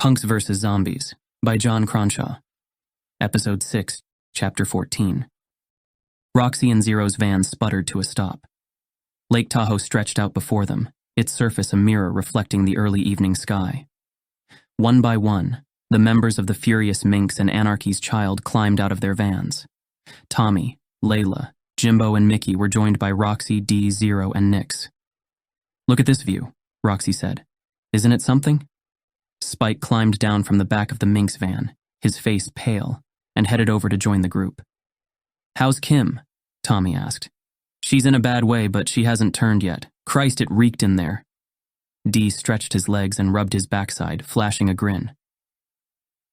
Punks vs. Zombies by John Cronshaw. Episode 6, Chapter 14. Roxy and Zero's van sputtered to a stop. Lake Tahoe stretched out before them, its surface a mirror reflecting the early evening sky. One by one, the members of the Furious Minx and Anarchy's Child climbed out of their vans. Tommy, Layla, Jimbo, and Mickey were joined by Roxy, Dee, Zero, and Nix. "Look at this view," Roxy said. "Isn't it something?" Spike climbed down from the back of the Minx van, his face pale, and headed over to join the group. "How's Kim?" Tommy asked. "She's in a bad way, but she hasn't turned yet. Christ, it reeked in there." Dee stretched his legs and rubbed his backside, flashing a grin.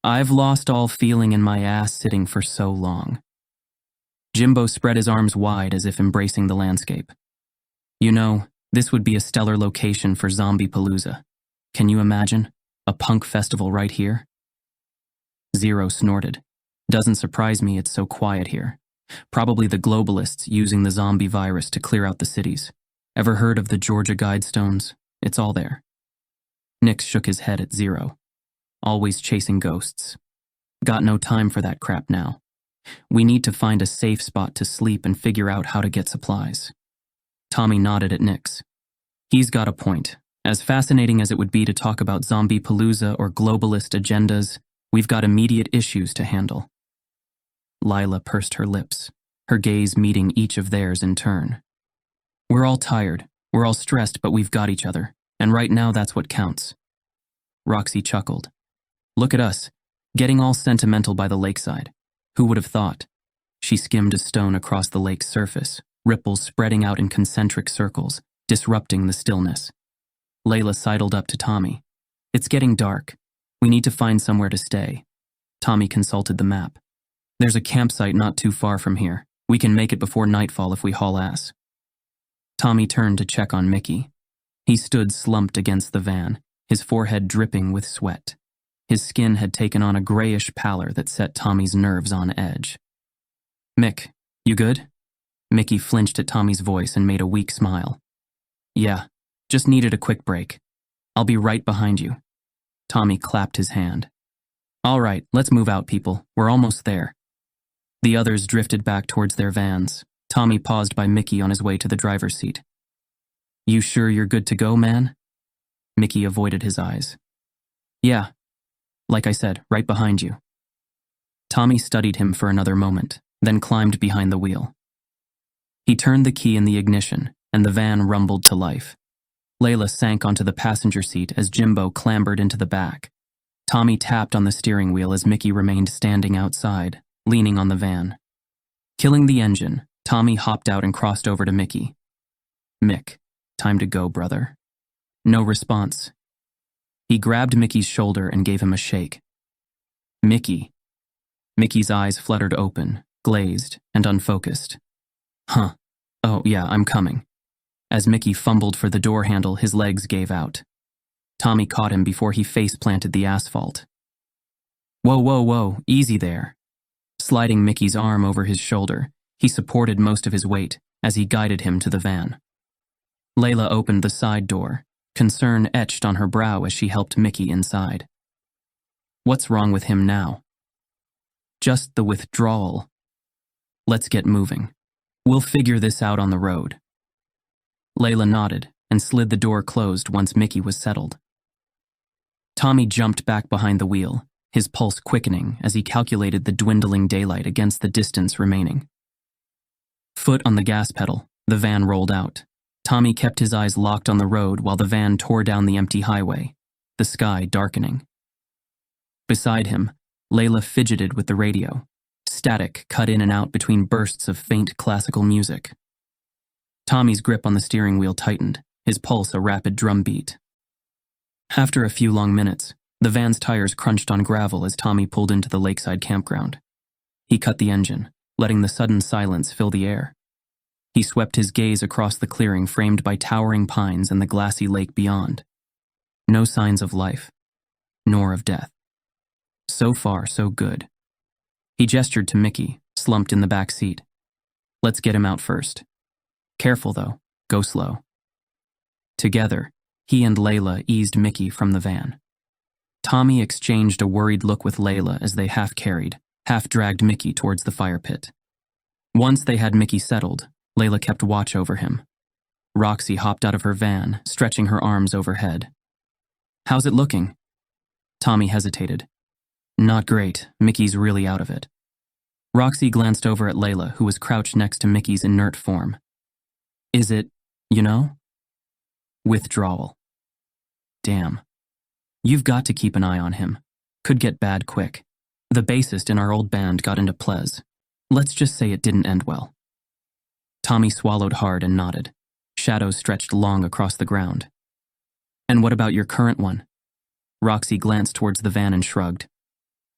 "I've lost all feeling in my ass sitting for so long." Jimbo spread his arms wide as if embracing the landscape. "You know, this would be a stellar location for Zombie Palooza. Can you imagine? A punk festival right here?" Zero snorted. "Doesn't surprise me it's so quiet here. Probably the globalists using the zombie virus to clear out the cities. Ever heard of the Georgia Guidestones? It's all there." Nix shook his head at Zero. "Always chasing ghosts. Got no time for that crap now. We need to find a safe spot to sleep and figure out how to get supplies." Tommy nodded at Nix. "He's got a point. As fascinating as it would be to talk about Zombie Palooza or globalist agendas, we've got immediate issues to handle." Lila pursed her lips, her gaze meeting each of theirs in turn. "We're all tired, we're all stressed, but we've got each other, and right now that's what counts." Roxy chuckled. "Look at us, getting all sentimental by the lakeside. Who would have thought?" She skimmed a stone across the lake's surface, ripples spreading out in concentric circles, disrupting the stillness. Layla sidled up to Tommy. "It's getting dark. We need to find somewhere to stay." Tommy consulted the map. "There's a campsite not too far from here. We can make it before nightfall if we haul ass." Tommy turned to check on Mickey. He stood slumped against the van, his forehead dripping with sweat. His skin had taken on a grayish pallor that set Tommy's nerves on edge. "Mick, you good?" Mickey flinched at Tommy's voice and made a weak smile. "Yeah. Just needed a quick break. I'll be right behind you." Tommy clapped his hand. "All right, let's move out, people. We're almost there." The others drifted back towards their vans. Tommy paused by Mickey on his way to the driver's seat. "You sure you're good to go, man?" Mickey avoided his eyes. "Yeah. Like I said, right behind you." Tommy studied him for another moment, then climbed behind the wheel. He turned the key in the ignition, and the van rumbled to life. Layla sank onto the passenger seat as Jimbo clambered into the back. Tommy tapped on the steering wheel as Mickey remained standing outside, leaning on the van. Killing the engine, Tommy hopped out and crossed over to Mickey. "Mick, time to go, brother." No response. He grabbed Mickey's shoulder and gave him a shake. "Mickey." Mickey's eyes fluttered open, glazed, and unfocused. "Huh. Oh, yeah, I'm coming." As Mickey fumbled for the door handle, his legs gave out. Tommy caught him before he face-planted the asphalt. "Whoa, whoa, whoa, easy there." Sliding Mickey's arm over his shoulder, he supported most of his weight as he guided him to the van. Layla opened the side door, concern etched on her brow as she helped Mickey inside. What's wrong with him now? Just the withdrawal. Let's get moving. We'll figure this out on the road. Layla nodded and slid the door closed once Mickey was settled. Tommy jumped back behind the wheel, his pulse quickening as he calculated the dwindling daylight against the distance remaining. Foot on the gas pedal, the van rolled out. Tommy kept his eyes locked on the road while the van tore down the empty highway, the sky darkening. Beside him, Layla fidgeted with the radio. Static cut in and out between bursts of faint classical music. Tommy's grip on the steering wheel tightened, his pulse a rapid drumbeat. After a few long minutes, the van's tires crunched on gravel as Tommy pulled into the lakeside campground. He cut the engine, letting the sudden silence fill the air. He swept his gaze across the clearing framed by towering pines and the glassy lake beyond. No signs of life, nor of death. So far, so good. He gestured to Mickey, slumped in the back seat. "Let's get him out first. Careful, though. Go slow." Together, he and Layla eased Mickey from the van. Tommy exchanged a worried look with Layla as they half-carried, half-dragged Mickey towards the fire pit. Once they had Mickey settled, Layla kept watch over him. Roxy hopped out of her van, stretching her arms overhead. "How's it looking?" Tommy hesitated. "Not great. Mickey's really out of it." Roxy glanced over at Layla, who was crouched next to Mickey's inert form. "Is it, you know?" Withdrawal. "Damn. You've got to keep an eye on him. Could get bad quick. The bassist in our old band got into Plez. Let's just say it didn't end well." Tommy swallowed hard and nodded. Shadows stretched long across the ground. "And what about your current one?" Roxy glanced towards the van and shrugged.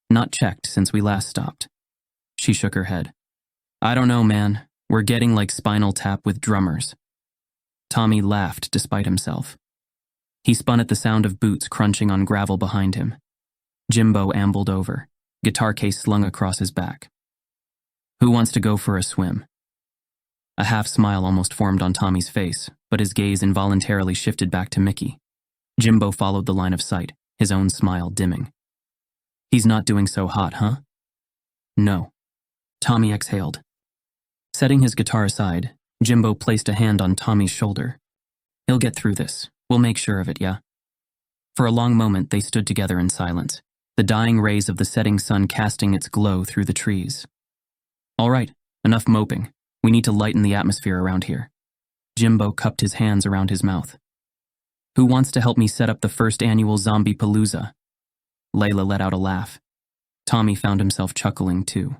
"Not checked since we last stopped." She shook her head. "I don't know, man. We're getting like Spinal Tap with drummers." Tommy laughed despite himself. He spun at the sound of boots crunching on gravel behind him. Jimbo ambled over, guitar case slung across his back. "Who wants to go for a swim?" A half smile almost formed on Tommy's face, but his gaze involuntarily shifted back to Mickey. Jimbo followed the line of sight, his own smile dimming. "He's not doing so hot, huh?" "No." Tommy exhaled. Setting his guitar aside, Jimbo placed a hand on Tommy's shoulder. "He'll get through this. We'll make sure of it, yeah?" For a long moment, they stood together in silence, the dying rays of the setting sun casting its glow through the trees. "All right, enough moping. We need to lighten the atmosphere around here." Jimbo cupped his hands around his mouth. "Who wants to help me set up the first annual Zombie Palooza?" Layla let out a laugh. Tommy found himself chuckling too.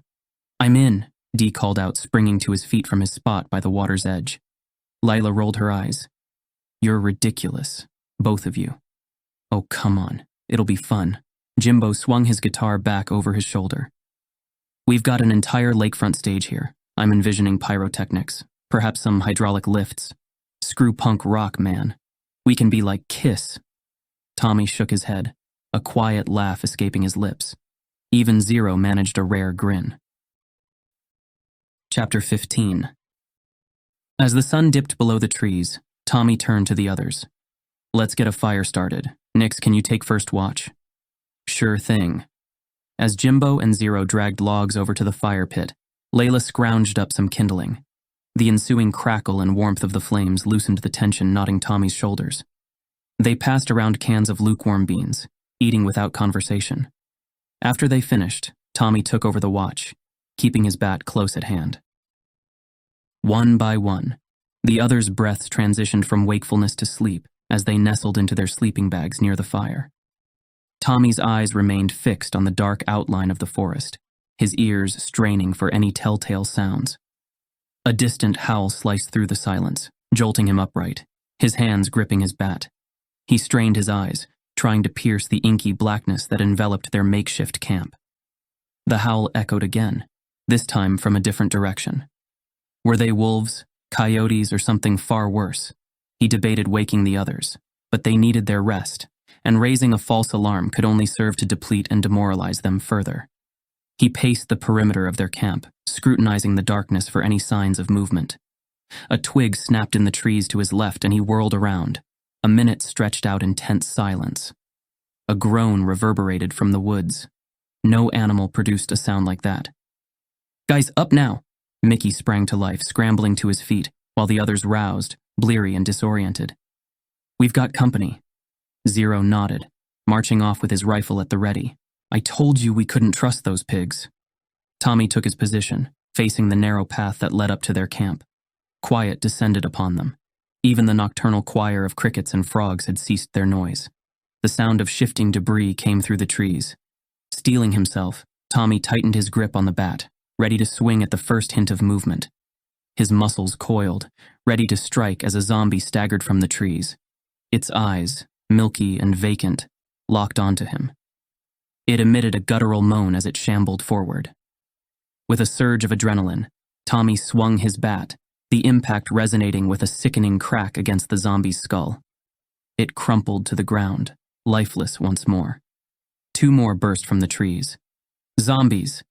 "I'm in," Dee called out, springing to his feet from his spot by the water's edge. Layla rolled her eyes. "You're ridiculous, both of you." "Oh, come on. It'll be fun." Jimbo swung his guitar back over his shoulder. "We've got an entire lakefront stage here. I'm envisioning pyrotechnics, perhaps some hydraulic lifts. Screw punk rock, man. We can be like Kiss." Tommy shook his head, a quiet laugh escaping his lips. Even Zero managed a rare grin. Chapter 15. As the sun dipped below the trees, Tommy turned to the others. "Let's get a fire started. Nix, can you take first watch?" "Sure thing." As Jimbo and Zero dragged logs over to the fire pit, Layla scrounged up some kindling. The ensuing crackle and warmth of the flames loosened the tension knotting Tommy's shoulders. They passed around cans of lukewarm beans, eating without conversation. After they finished, Tommy took over the watch, keeping his bat close at hand. One by one, the others' breaths transitioned from wakefulness to sleep as they nestled into their sleeping bags near the fire. Tommy's eyes remained fixed on the dark outline of the forest, his ears straining for any telltale sounds. A distant howl sliced through the silence, jolting him upright, his hands gripping his bat. He strained his eyes, trying to pierce the inky blackness that enveloped their makeshift camp. The howl echoed again, this time from a different direction. Were they wolves, coyotes, or something far worse? He debated waking the others, but they needed their rest, and raising a false alarm could only serve to deplete and demoralize them further. He paced the perimeter of their camp, scrutinizing the darkness for any signs of movement. A twig snapped in the trees to his left and he whirled around. A minute stretched out in tense silence. A groan reverberated from the woods. No animal produced a sound like that. "Guys, up now!" Mickey sprang to life, scrambling to his feet, while the others roused, bleary and disoriented. "We've got company." Zero nodded, marching off with his rifle at the ready. "I told you we couldn't trust those pigs." Tommy took his position, facing the narrow path that led up to their camp. Quiet descended upon them. Even the nocturnal choir of crickets and frogs had ceased their noise. The sound of shifting debris came through the trees. Steeling himself, Tommy tightened his grip on the bat, ready to swing at the first hint of movement. His muscles coiled, ready to strike as a zombie staggered from the trees. Its eyes, milky and vacant, locked onto him. It emitted a guttural moan as it shambled forward. With a surge of adrenaline, Tommy swung his bat, the impact resonating with a sickening crack against the zombie's skull. It crumpled to the ground, lifeless once more. Two more burst from the trees. "Zombies!"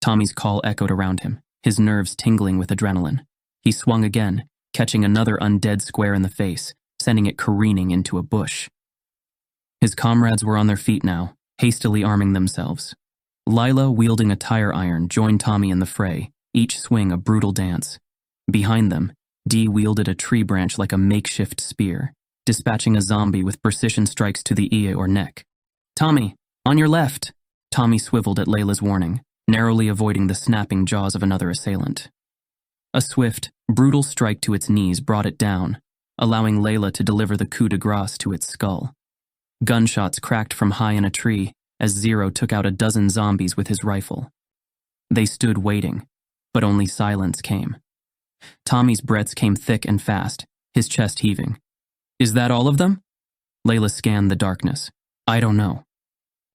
Tommy's call echoed around him, his nerves tingling with adrenaline. He swung again, catching another undead square in the face, sending it careening into a bush. His comrades were on their feet now, hastily arming themselves. Lila, wielding a tire iron, joined Tommy in the fray, each swing a brutal dance. Behind them, Dee wielded a tree branch like a makeshift spear, dispatching a zombie with precision strikes to the ear or neck. "Tommy, on your left!" Tommy swiveled at Layla's warning, narrowly avoiding the snapping jaws of another assailant. A swift, brutal strike to its knees brought it down, allowing Layla to deliver the coup de grace to its skull. Gunshots cracked from high in a tree as Zero took out a dozen zombies with his rifle. They stood waiting, but only silence came. Tommy's breaths came thick and fast, his chest heaving. "Is that all of them?" Layla scanned the darkness. "I don't know."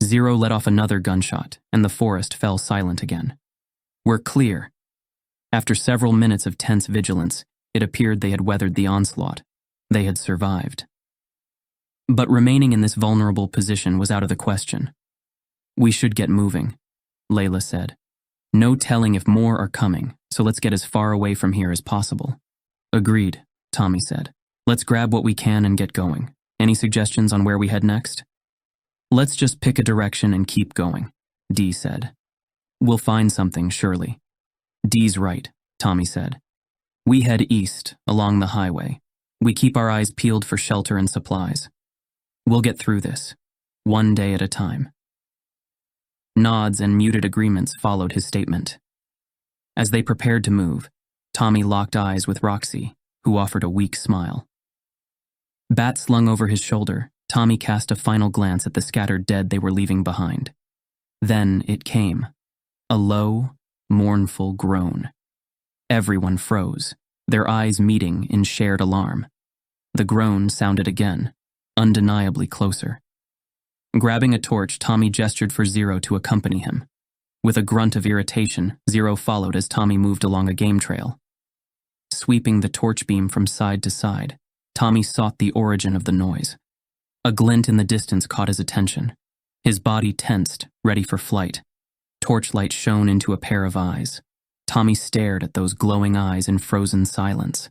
Zero let off another gunshot, and the forest fell silent again. "We're clear." After several minutes of tense vigilance, it appeared they had weathered the onslaught. They had survived. But remaining in this vulnerable position was out of the question. "We should get moving," Layla said. "No telling if more are coming, so let's get as far away from here as possible." "Agreed," Tommy said. "Let's grab what we can and get going. Any suggestions on where we head next?" "Let's just pick a direction and keep going," Dee said. "We'll find something, surely." "Dee's right," Tommy said. "We head east, along the highway. We keep our eyes peeled for shelter and supplies. We'll get through this, one day at a time." Nods and muted agreements followed his statement. As they prepared to move, Tommy locked eyes with Roxy, who offered a weak smile. Bat slung over his shoulder, Tommy cast a final glance at the scattered dead they were leaving behind. Then it came, a low, mournful groan. Everyone froze, their eyes meeting in shared alarm. The groan sounded again, undeniably closer. Grabbing a torch, Tommy gestured for Zero to accompany him. With a grunt of irritation, Zero followed as Tommy moved along a game trail. Sweeping the torch beam from side to side, Tommy sought the origin of the noise. A glint in the distance caught his attention. His body tensed, ready for flight. Torchlight shone into a pair of eyes. Tommy stared at those glowing eyes in frozen silence.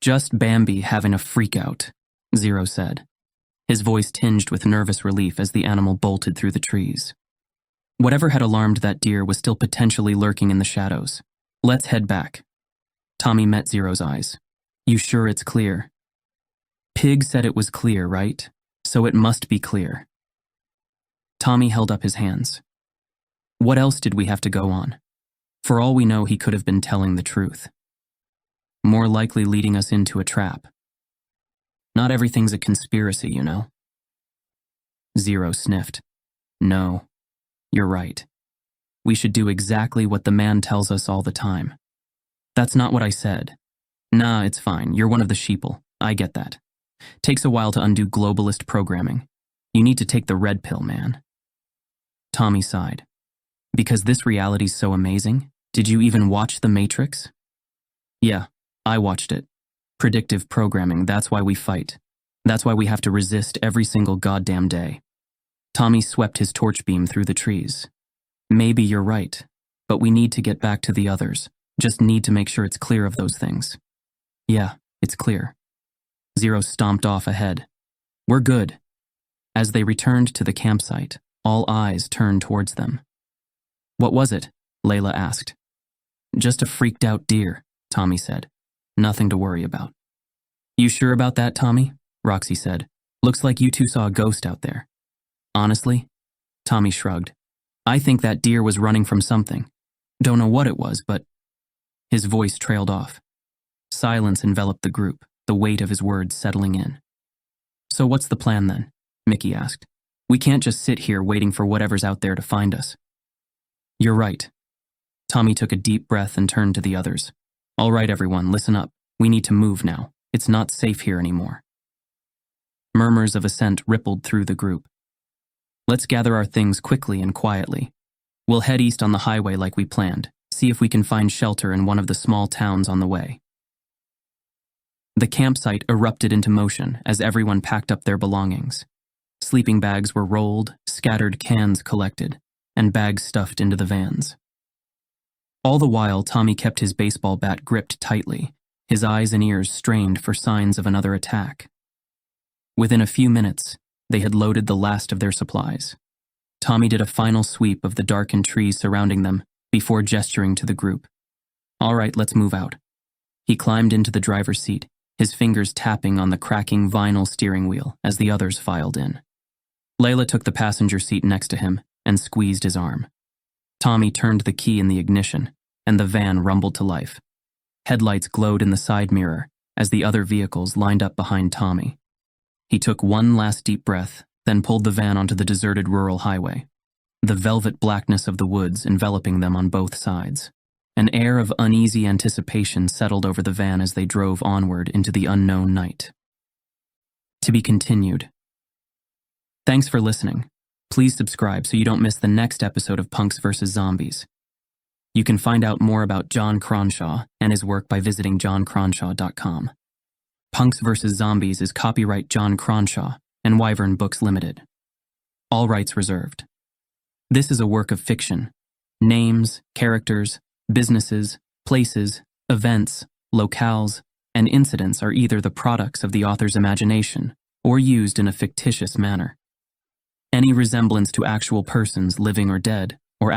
"Just Bambi having a freak-out," Zero said, his voice tinged with nervous relief as the animal bolted through the trees. Whatever had alarmed that deer was still potentially lurking in the shadows. "Let's head back." Tommy met Zero's eyes. "You sure it's clear?" "Pig said it was clear, right? So it must be clear." Tommy held up his hands. "What else did we have to go on? For all we know, he could have been telling the truth. More likely leading us into a trap. Not everything's a conspiracy, you know." Zero sniffed. "No, you're right. We should do exactly what the man tells us all the time." "That's not what I said." "Nah, it's fine. You're one of the sheeple. I get that. Takes a while to undo globalist programming. You need to take the red pill, man." Tommy sighed. "Because this reality's so amazing? Did you even watch The Matrix?" "Yeah, I watched it. Predictive programming, that's why we fight. That's why we have to resist every single goddamn day." Tommy swept his torch beam through the trees. "Maybe you're right, but we need to get back to the others. Just need to make sure it's clear of those things." "Yeah, it's clear." Zero stomped off ahead. "We're good." As they returned to the campsite, all eyes turned towards them. "What was it?" Layla asked. "Just a freaked-out deer," Tommy said. "Nothing to worry about." "You sure about that, Tommy?" Roxy said. "Looks like you two saw a ghost out there." "Honestly?" Tommy shrugged. "I think that deer was running from something. Don't know what it was, but..." His voice trailed off. Silence enveloped the group, the weight of his words settling in. "So what's the plan then?" Mickey asked. "We can't just sit here waiting for whatever's out there to find us." "You're right." Tommy took a deep breath and turned to the others. "All right, everyone, listen up. We need to move now. It's not safe here anymore." Murmurs of assent rippled through the group. "Let's gather our things quickly and quietly. We'll head east on the highway like we planned, see if we can find shelter in one of the small towns on the way." The campsite erupted into motion as everyone packed up their belongings. Sleeping bags were rolled, scattered cans collected, and bags stuffed into the vans. All the while, Tommy kept his baseball bat gripped tightly, his eyes and ears strained for signs of another attack. Within a few minutes, they had loaded the last of their supplies. Tommy did a final sweep of the darkened trees surrounding them before gesturing to the group. "All right, let's move out." He climbed into the driver's seat, his fingers tapping on the cracking vinyl steering wheel as the others filed in. Layla took the passenger seat next to him and squeezed his arm. Tommy turned the key in the ignition, and the van rumbled to life. Headlights glowed in the side mirror as the other vehicles lined up behind Tommy. He took one last deep breath, then pulled the van onto the deserted rural highway, the velvet blackness of the woods enveloping them on both sides. An air of uneasy anticipation settled over the van as they drove onward into the unknown night. To be continued. Thanks for listening. Please subscribe so you don't miss the next episode of Punks vs. Zombies. You can find out more about John Cronshaw and his work by visiting johncronshaw.com. Punks vs. Zombies is copyright John Cronshaw and Wyvern Books Limited. All rights reserved. This is a work of fiction. Names, characters, businesses, places, events, locales, and incidents are either the products of the author's imagination or used in a fictitious manner. Any resemblance to actual persons, living or dead, or